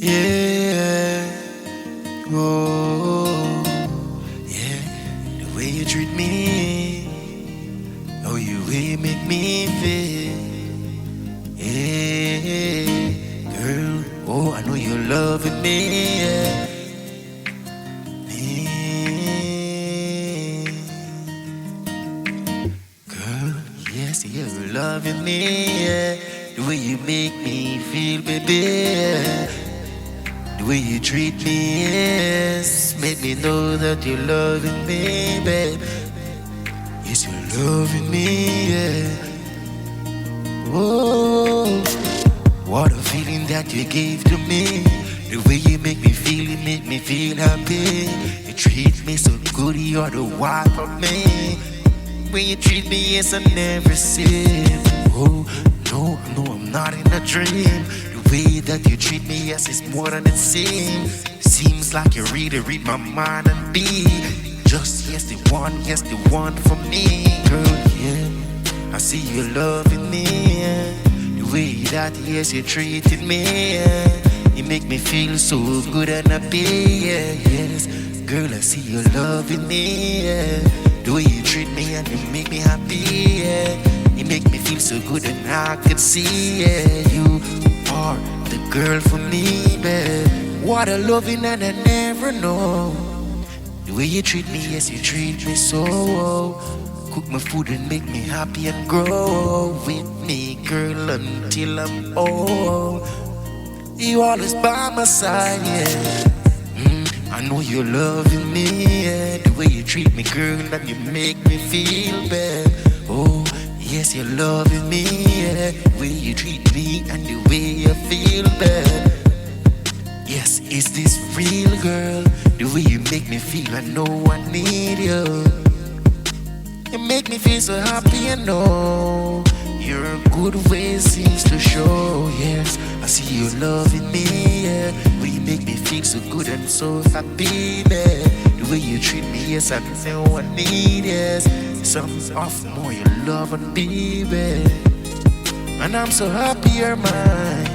Yeah, oh, yeah. The way you treat me, oh, you way you make me feel. Yeah, girl, oh, I know you're loving me. Yeah. Yeah. Girl, yes, you're loving me. Yeah. The way you make me feel, baby. Yeah. The way you treat me, yes, make me know that you're loving me, babe. Yes, you're loving me, yeah. Oh, what a feeling that you gave to me. The way you make me feel, you make me feel happy. You treat me so good, you're the one for me. When you treat me, yes, I never seen. Oh, no, no, I'm not in a dream. The way that you treat me, yes, it's more than it seems. Seems like you really read my mind and be just yes, the one for me, girl. Yeah, I see you loving me. Yeah. The way that yes, you treated me. Yeah. You make me feel so good and happy. Yeah, yes, girl, I see you loving me. Yeah. The way you treat me and you make me happy, yeah. You make me feel so good and I can see, yeah. You are the girl for me, babe. What a loving and I never know. The way you treat me, yes, you treat me so. Cook my food and make me happy and grow with me, girl, until I'm old. You always by my side, yeah. I know you're loving me, yeah. The way you treat me, girl, and you make me feel bad. Oh, yes, you're loving me, yeah. The way you treat me and the way I feel bad. Yes, is this real, girl? The way you make me feel, I know I need you. You make me feel so happy, I know. Your good way seems to show, yes. I see you loving me, yeah. When you make me feel so good and so happy, man. The way you treat me, yes, I can say what I need, yes. Something off more your love and baby. And I'm so happy you're mine.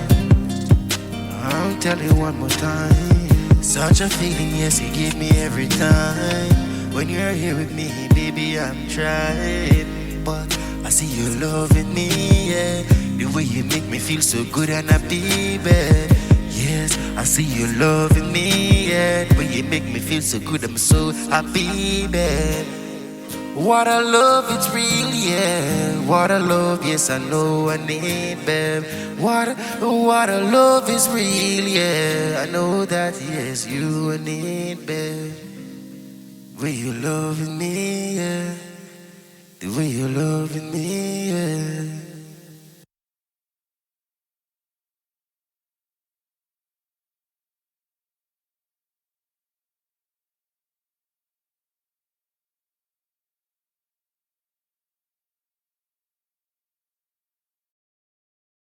I'll tell you one more time. Such a feeling, yes, you give me every time. When you're here with me, baby, I'm trying. But I see you loving me, yeah. The way you make me feel so good and happy, babe. Yes, I see you loving me, yeah. The way you make me feel so good, I'm so happy, babe. What a love, it's real, yeah. What a love, yes, I know I need, babe. What a love is real, yeah. I know that, yes, you I need, babe. The way you loving me, yeah. The way you loving me, yeah.